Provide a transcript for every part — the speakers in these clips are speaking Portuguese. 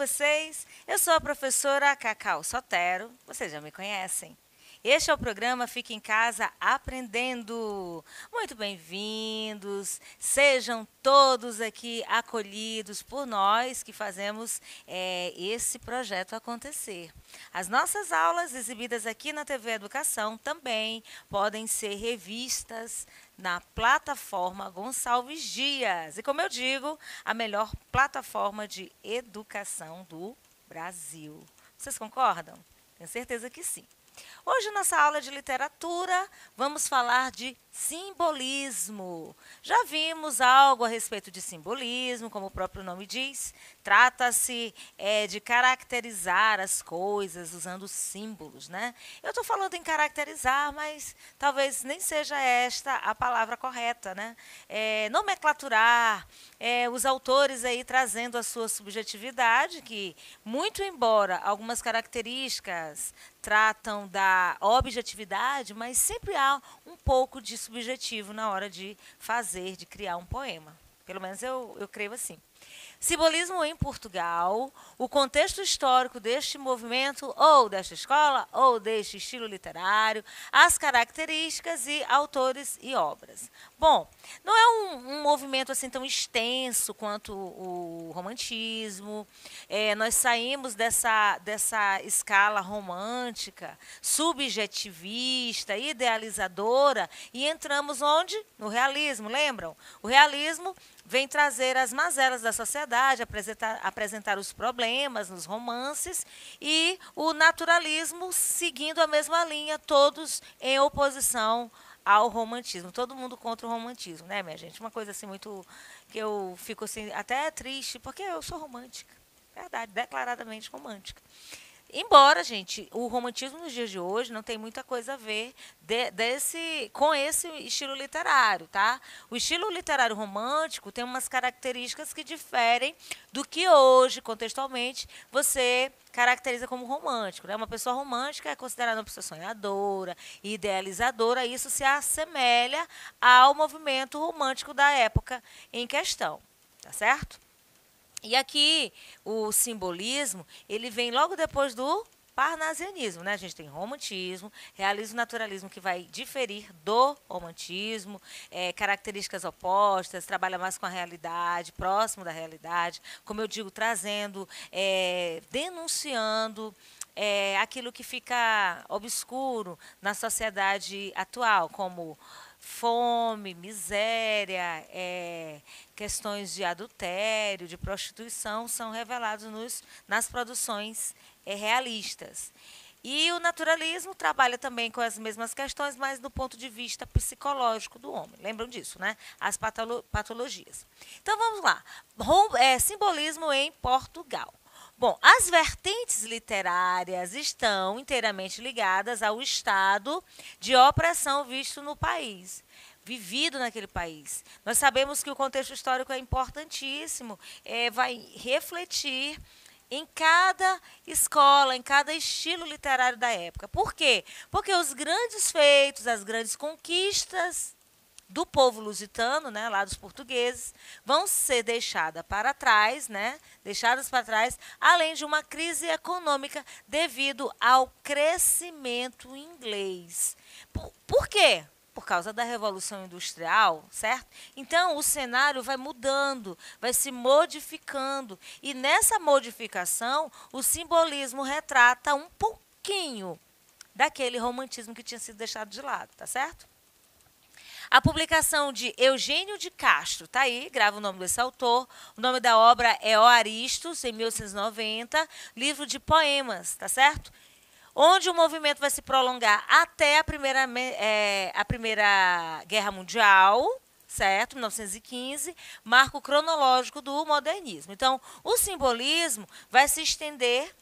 vocês? Eu sou a professora Cacau Sotero, vocês já me conhecem. Este é o programa Fique em Casa Aprendendo. Muito bem-vindos, sejam todos aqui acolhidos por nós que fazemos esse projeto acontecer. As nossas aulas exibidas aqui na TV Educação também podem ser revistas na plataforma Gonçalves Dias. E como eu digo, a melhor plataforma de educação do Brasil. Vocês concordam? Tenho certeza que sim. Hoje, nossa aula de literatura, vamos falar de simbolismo. Já vimos algo a respeito de simbolismo, como o próprio nome diz. Trata-se de caracterizar as coisas usando símbolos, né? Eu estou falando em caracterizar, mas talvez nem seja esta a palavra correta, né? Nomenclaturar, os autores aí trazendo a sua subjetividade, que muito embora algumas características tratam da objetividade, mas sempre há um pouco de subjetivo na hora de fazer, de criar um poema. Pelo menos eu creio assim. Simbolismo em Portugal, o contexto histórico deste movimento, ou desta escola, ou deste estilo literário, as características e autores e obras. Bom, não é um movimento assim tão extenso quanto o romantismo. Nós saímos dessa escala romântica, subjetivista, idealizadora, e entramos onde? No realismo, lembram? O realismo vem trazer as mazelas da sociedade, apresentar os problemas nos romances, e o naturalismo seguindo a mesma linha, todos em oposição ao romantismo. Todo mundo contra o romantismo, né, minha gente? Uma coisa assim muito que eu fico assim até triste, porque eu sou romântica. Verdade, declaradamente romântica. Embora, gente, o romantismo nos dias de hoje não tem muita coisa a ver com esse estilo literário, tá? O estilo literário romântico tem umas características que diferem do que hoje, contextualmente, você caracteriza como romântico, né? Uma pessoa romântica é considerada uma pessoa sonhadora, idealizadora, e isso se assemelha ao movimento romântico da época em questão, tá certo? E aqui o simbolismo, ele vem logo depois do parnasianismo, né? A gente tem romantismo, realismo, naturalismo, que vai diferir do romantismo, características opostas, trabalha mais com a realidade, próximo da realidade, como eu digo, trazendo, denunciando aquilo que fica obscuro na sociedade atual, como fome, miséria, questões de adultério, de prostituição, são revelados nas produções realistas. E o naturalismo trabalha também com as mesmas questões, mas do ponto de vista psicológico do homem. Lembram disso, né? As patologias. Então, vamos lá. Simbolismo em Portugal. Bom, as vertentes literárias estão inteiramente ligadas ao estado de opressão visto no país, vivido naquele país. Nós sabemos que o contexto histórico é importantíssimo, vai refletir em cada escola, em cada estilo literário da época. Por quê? Porque os grandes feitos, as grandes conquistas do povo lusitano, né, lá dos portugueses, vão ser deixadas para trás, além de uma crise econômica devido ao crescimento inglês. Por quê? Por causa da Revolução Industrial, certo? Então, o cenário vai mudando, vai se modificando. E nessa modificação, o simbolismo retrata um pouquinho daquele romantismo que tinha sido deixado de lado, tá certo? A publicação de Eugênio de Castro, tá aí, grava o nome desse autor. O nome da obra é O Aristos, em 1890, livro de poemas, tá certo? Onde o movimento vai se prolongar até a Primeira Guerra Mundial, certo? 1915, marco cronológico do modernismo. Então, o simbolismo vai se estender,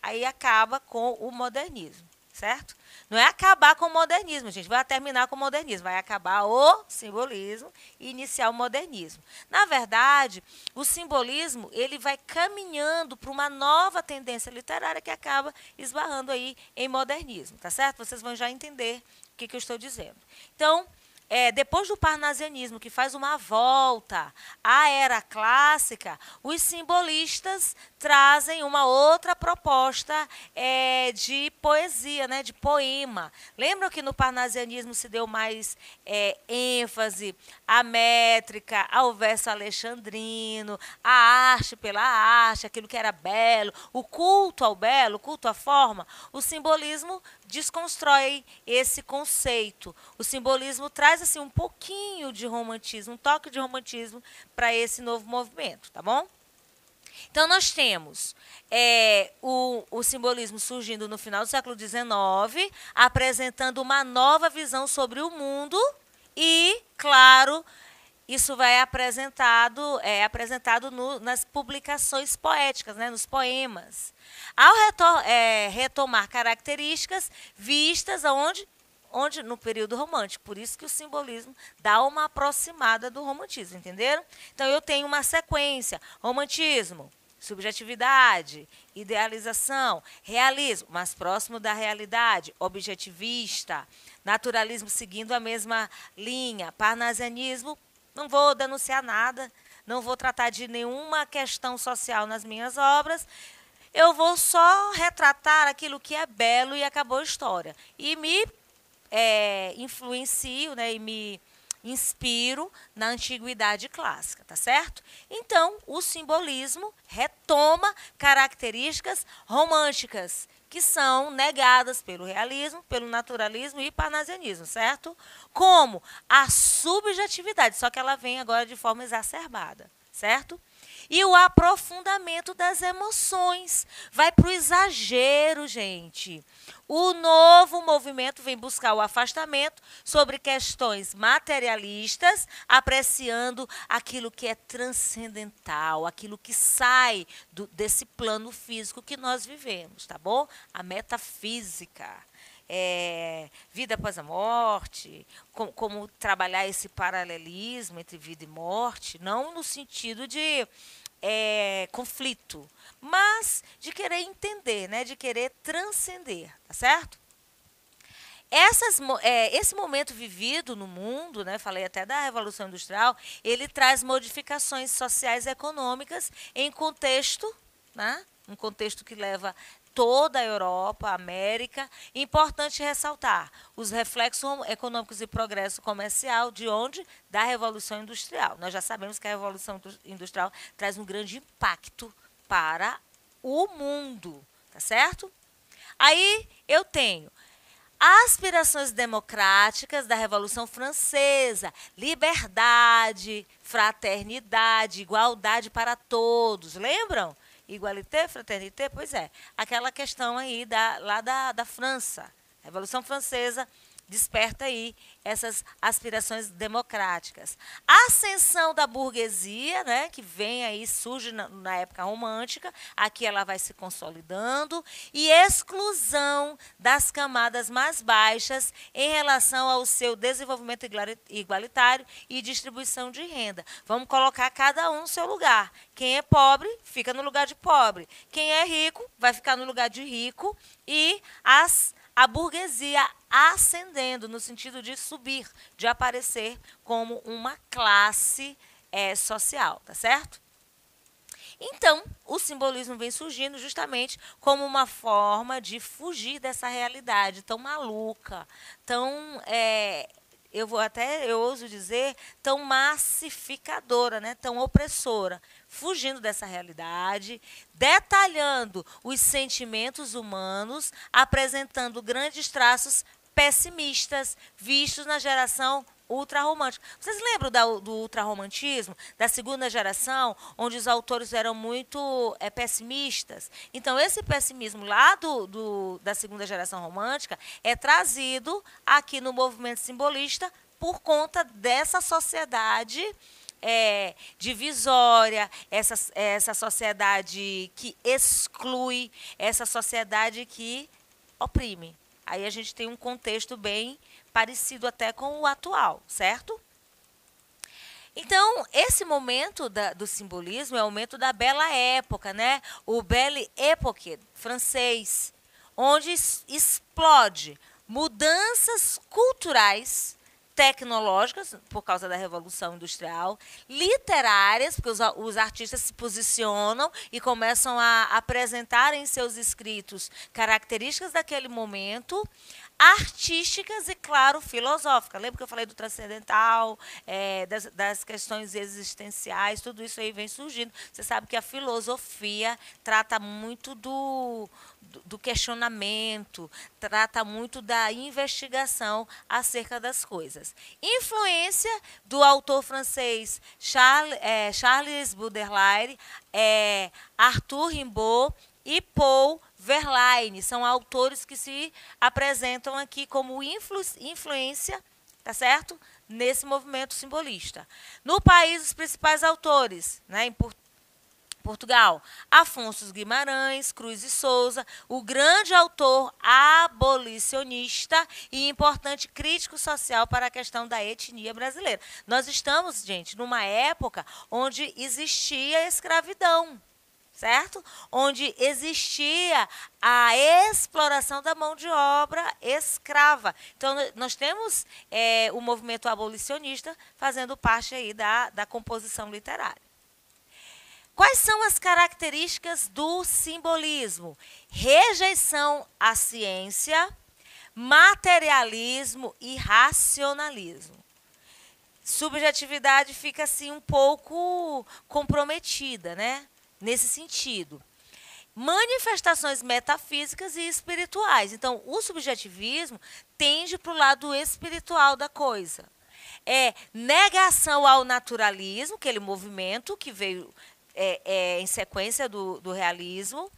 aí acaba com o modernismo, certo? Não é acabar com o modernismo, gente, vai terminar com o modernismo, vai acabar o simbolismo e iniciar o modernismo. Na verdade, o simbolismo ele vai caminhando para uma nova tendência literária que acaba esbarrando aí em modernismo, tá certo? Vocês vão já entender o que eu estou dizendo. Então, depois do parnasianismo, que faz uma volta à era clássica, os simbolistas trazem uma outra proposta de poesia, né, de poema. Lembram que no parnasianismo se deu mais ênfase à métrica, ao verso alexandrino, à arte pela arte, aquilo que era belo, o culto ao belo, o culto à forma? O simbolismo desconstrói esse conceito. O simbolismo traz assim um pouquinho de romantismo, um toque de romantismo para esse novo movimento, tá bom? Então, nós temos o simbolismo surgindo no final do século XIX, apresentando uma nova visão sobre o mundo e, claro, isso vai apresentado nas publicações poéticas, né, nos poemas. Ao retomar características vistas onde no período romântico. Por isso que o simbolismo dá uma aproximada do romantismo, entenderam? Então, eu tenho uma sequência: romantismo, subjetividade, idealização, realismo, mais próximo da realidade, objetivista, naturalismo seguindo a mesma linha, parnasianismo, não vou denunciar nada, não vou tratar de nenhuma questão social nas minhas obras, eu vou só retratar aquilo que é belo e acabou a história. E me influencio, né, e me inspiro na antiguidade clássica, tá certo? Então, o simbolismo retoma características românticas que são negadas pelo realismo, pelo naturalismo e parnasianismo, certo? Como a subjetividade, só que ela vem agora de forma exacerbada, certo? E o aprofundamento das emoções. Vai para o exagero, gente. O novo movimento vem buscar o afastamento sobre questões materialistas, apreciando aquilo que é transcendental, aquilo que sai desse plano físico que nós vivemos, tá bom? A metafísica. Vida após a morte, como trabalhar esse paralelismo entre vida e morte, não no sentido de conflito, mas de querer entender, né, de querer transcender, tá certo? Esse momento vivido no mundo, né, falei até da Revolução Industrial, ele traz modificações sociais e econômicas em contexto, né, um contexto que leva toda a Europa, a América. Importante ressaltar os reflexos econômicos e progresso comercial de onde? Da Revolução Industrial. Nós já sabemos que a Revolução Industrial traz um grande impacto para o mundo, tá certo? Aí eu tenho aspirações democráticas da Revolução Francesa, liberdade, fraternidade, igualdade para todos, lembram? Igualité, fraternité, pois é. Aquela questão aí lá da França. A Revolução Francesa desperta aí essas aspirações democráticas. A ascensão da burguesia, né, que vem aí, surge na época romântica, aqui ela vai se consolidando, e exclusão das camadas mais baixas em relação ao seu desenvolvimento igualitário e distribuição de renda. Vamos colocar cada um no seu lugar. Quem é pobre, fica no lugar de pobre. Quem é rico, vai ficar no lugar de rico. E a burguesia ascendendo, no sentido de subir, de aparecer como uma classe social, tá certo? Então, o simbolismo vem surgindo justamente como uma forma de fugir dessa realidade tão maluca, tão, eu ouso dizer, tão massificadora, né? Tão opressora, fugindo dessa realidade, detalhando os sentimentos humanos, apresentando grandes traços pessimistas vistos na geração ultrarromântica. Vocês lembram do ultrarromantismo, da segunda geração, onde os autores eram muito pessimistas? Então, esse pessimismo lá da segunda geração romântica é trazido aqui no movimento simbolista por conta dessa sociedade divisória, essa sociedade que exclui, essa sociedade que oprime. Aí a gente tem um contexto bem parecido até com o atual, certo? Então, esse momento do simbolismo é o momento da Bela Época, né? O Belle Époque francês, onde explode mudanças culturais, tecnológicas, por causa da Revolução Industrial, literárias, porque os artistas se posicionam e começam a apresentar em seus escritos características daquele momento, artísticas e, claro, filosóficas. Lembra que eu falei do transcendental, das questões existenciais, tudo isso aí vem surgindo. Você sabe que a filosofia trata muito do questionamento, trata muito da investigação acerca das coisas. Influência do autor francês Charles Baudelaire, Arthur Rimbaud e Paul Verlaine. São autores que se apresentam aqui como influência, tá certo? Nesse movimento simbolista. No país, os principais autores, né, em Portugal, Afonso Guimarães, Cruz e Souza, o grande autor abolicionista e importante crítico social para a questão da etnia brasileira. Nós estamos, gente, numa época onde existia escravidão, certo? Onde existia a exploração da mão de obra escrava. Então, nós temos o movimento abolicionista fazendo parte aí da composição literária. Quais são as características do simbolismo? Rejeição à ciência, materialismo e racionalismo. Subjetividade fica assim um pouco comprometida, né? Nesse sentido. Manifestações metafísicas e espirituais. Então, o subjetivismo tende para o lado espiritual da coisa. Negação ao naturalismo, aquele movimento que veio em sequência do realismo.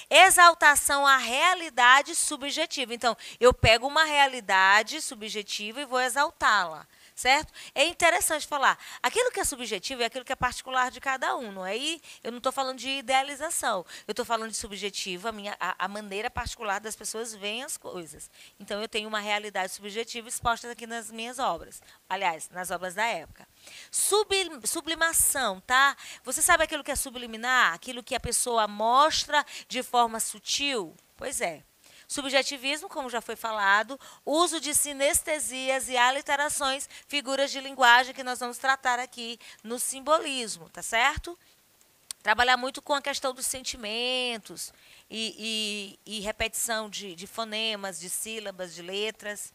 Exaltação à realidade subjetiva. Então, eu pego uma realidade subjetiva e vou exaltá-la, certo? É interessante falar. Aquilo que é subjetivo é aquilo que é particular de cada um, não é? E eu não estou falando de idealização. Eu estou falando de subjetivo, a maneira particular das pessoas veem as coisas. Então, eu tenho uma realidade subjetiva exposta aqui nas minhas obras. Aliás, nas obras da época. Sublimação, tá? Você sabe aquilo que é subliminar? Aquilo que a pessoa mostra de forma sutil? Pois é. Subjetivismo, como já foi falado, uso de sinestesias e aliterações, figuras de linguagem que nós vamos tratar aqui no simbolismo, tá certo? Trabalhar muito com a questão dos sentimentos e repetição de fonemas, de sílabas, de letras.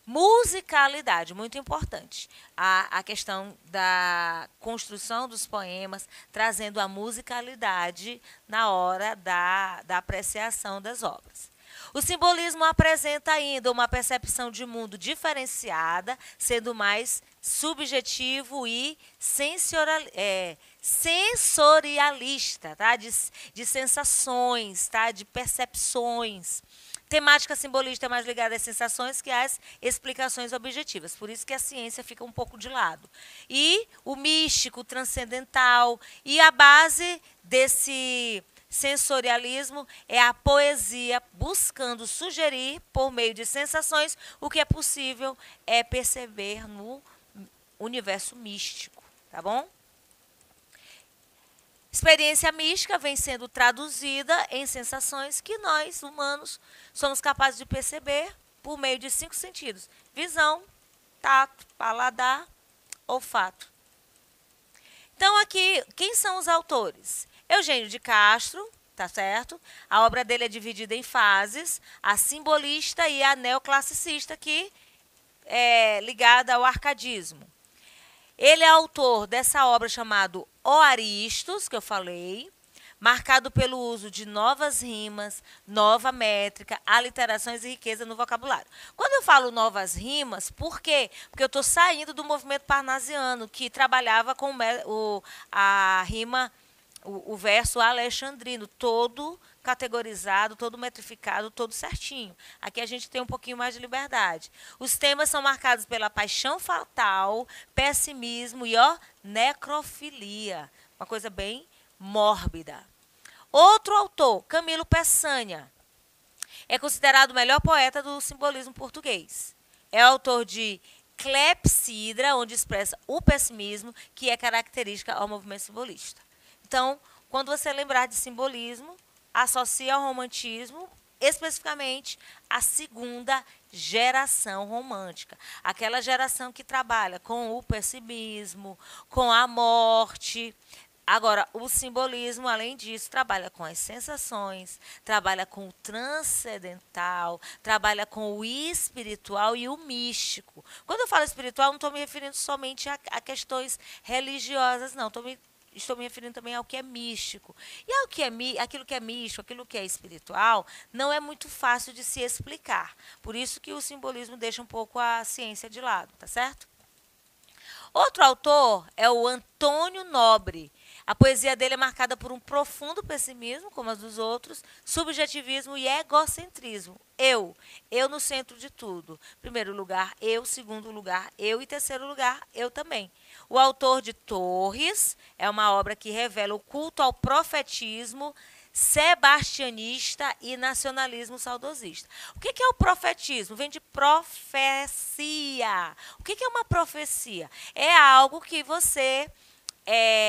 Musicalidade, muito importante. A questão da construção dos poemas, trazendo a musicalidade na hora da apreciação das obras. O simbolismo apresenta ainda uma percepção de mundo diferenciada, sendo mais subjetivo e sensorialista, tá? De sensações, tá? De percepções. Temática simbolista é mais ligada às sensações que às explicações objetivas. Por isso que a ciência fica um pouco de lado. E o místico, o transcendental. E a base desse sensorialismo é a poesia, buscando sugerir, por meio de sensações, o que é possível perceber no universo místico. Tá bom? Experiência mística vem sendo traduzida em sensações que nós, humanos, somos capazes de perceber por meio de 5 sentidos. Visão, tato, paladar, olfato. Então, aqui, quem são os autores? Eugênio de Castro, tá certo? A obra dele é dividida em fases, a simbolista e a neoclassicista, que é ligada ao arcadismo. Ele é autor dessa obra chamada O Aristos, que eu falei, marcado pelo uso de novas rimas, nova métrica, aliterações e riqueza no vocabulário. Quando eu falo novas rimas, por quê? Porque eu estou saindo do movimento parnasiano, que trabalhava com a rima, o verso alexandrino, todo categorizado, todo metrificado, todo certinho. Aqui a gente tem um pouquinho mais de liberdade. Os temas são marcados pela paixão fatal, pessimismo e necrofilia. Uma coisa bem mórbida. Outro autor, Camilo Peçanha, é considerado o melhor poeta do simbolismo português. É autor de Clepsidra, onde expressa o pessimismo, que é característica ao movimento simbolista. Então, quando você lembrar de simbolismo, associa ao romantismo especificamente a segunda geração romântica. Aquela geração que trabalha com o pessimismo, com a morte. Agora, o simbolismo, além disso, trabalha com as sensações, trabalha com o transcendental, trabalha com o espiritual e o místico. Quando eu falo espiritual, não estou me referindo somente a questões religiosas, não. Estou me referindo também ao que é místico. E aquilo que é místico, aquilo que é espiritual, não é muito fácil de se explicar. Por isso que o simbolismo deixa um pouco a ciência de lado, tá certo? Outro autor é o Antônio Nobre. A poesia dele é marcada por um profundo pessimismo, como as dos outros, subjetivismo e egocentrismo. Eu no centro de tudo. Primeiro lugar, eu. Segundo lugar, eu. E terceiro lugar, eu também. O autor de Torres é uma obra que revela o culto ao profetismo sebastianista e nacionalismo saudosista. O que é o profetismo? Vem de profecia. O que é uma profecia? É algo que você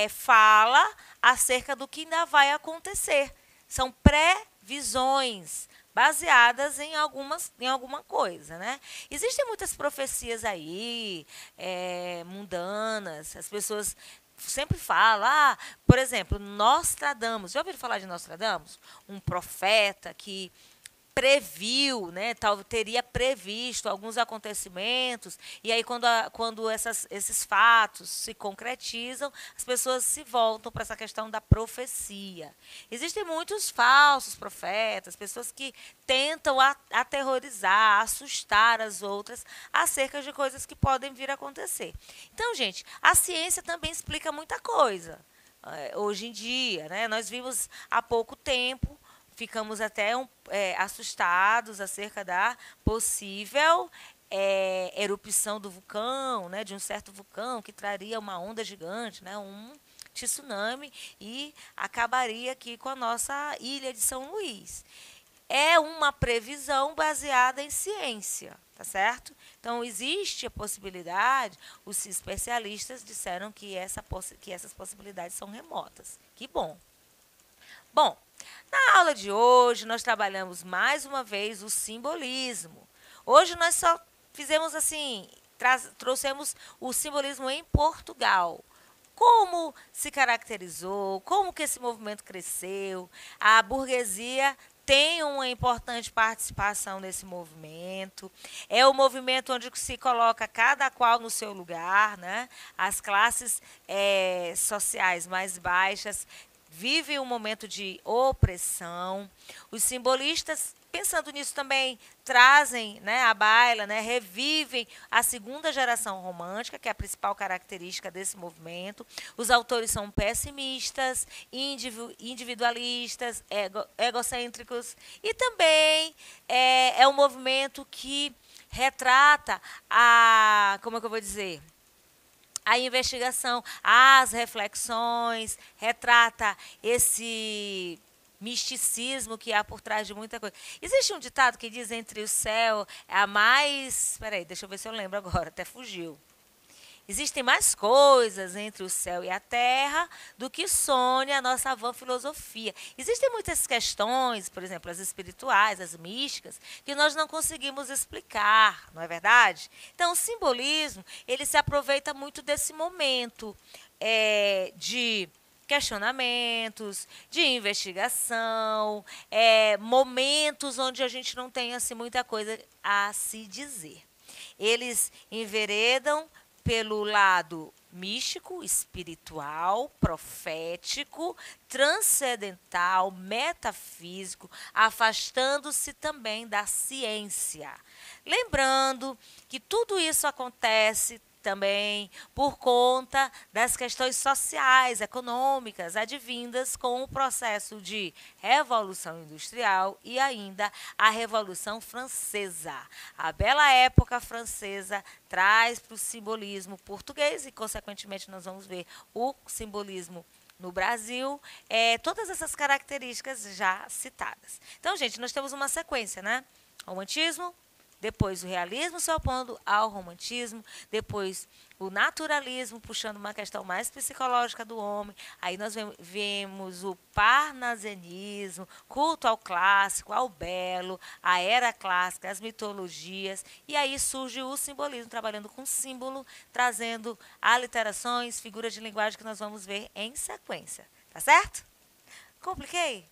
fala acerca do que ainda vai acontecer. São previsões baseadas em alguma coisa, né? Existem muitas profecias aí, mundanas, as pessoas sempre falam, por exemplo, Nostradamus. Já ouviram falar de Nostradamus? Um profeta que previu, né, teria previsto alguns acontecimentos, e aí quando esses fatos se concretizam, as pessoas se voltam para essa questão da profecia. Existem muitos falsos profetas, pessoas que tentam aterrorizar, assustar as outras acerca de coisas que podem vir a acontecer. Então, gente, a ciência também explica muita coisa. Hoje em dia, né, nós vimos há pouco tempo, ficamos até assustados acerca da possível erupção do vulcão, né, de um certo vulcão que traria uma onda gigante, né, um tsunami, e acabaria aqui com a nossa ilha de São Luís. É uma previsão baseada em ciência, tá certo? Então, existe a possibilidade, os especialistas disseram que essas possibilidades são remotas. Que bom. Bom, na aula de hoje, nós trabalhamos mais uma vez o simbolismo. Hoje nós só fizemos assim, trouxemos o simbolismo em Portugal. Como se caracterizou, como que esse movimento cresceu, a burguesia tem uma importante participação nesse movimento. É o movimento onde se coloca cada qual no seu lugar, né? As classes sociais mais baixas vivem um momento de opressão. Os simbolistas, pensando nisso também, trazem, né, à baila, né, revivem a segunda geração romântica, que é a principal característica desse movimento. Os autores são pessimistas, individualistas, egocêntricos, e também é um movimento que retrata como é que eu vou dizer? A investigação, as reflexões, retrata esse misticismo que há por trás de muita coisa. Existe um ditado que diz: entre o céu é a mais... Peraí, deixa eu ver se eu lembro agora, até fugiu. Existem mais coisas entre o céu e a terra do que sonha a nossa vã filosofia. Existem muitas questões, por exemplo, as espirituais, as místicas, que nós não conseguimos explicar, não é verdade? Então, o simbolismo, ele se aproveita muito desse momento de questionamentos, de investigação, momentos onde a gente não tem assim, muita coisa a se dizer. Eles enveredam pelo lado místico, espiritual, profético, transcendental, metafísico, afastando-se também da ciência. Lembrando que tudo isso acontece também por conta das questões sociais, econômicas, advindas com o processo de Revolução Industrial e ainda a Revolução Francesa. A bela época francesa traz para o simbolismo português e, consequentemente, nós vamos ver o simbolismo no Brasil, todas essas características já citadas. Então, gente, nós temos uma sequência, né? Romantismo, Depois o realismo se opondo ao romantismo, depois o naturalismo puxando uma questão mais psicológica do homem. Aí nós vemos o parnasianismo, culto ao clássico, ao belo, a era clássica, as mitologias. E aí surge o simbolismo, trabalhando com símbolo, trazendo aliterações, figuras de linguagem que nós vamos ver em sequência. Tá certo? Compliquei?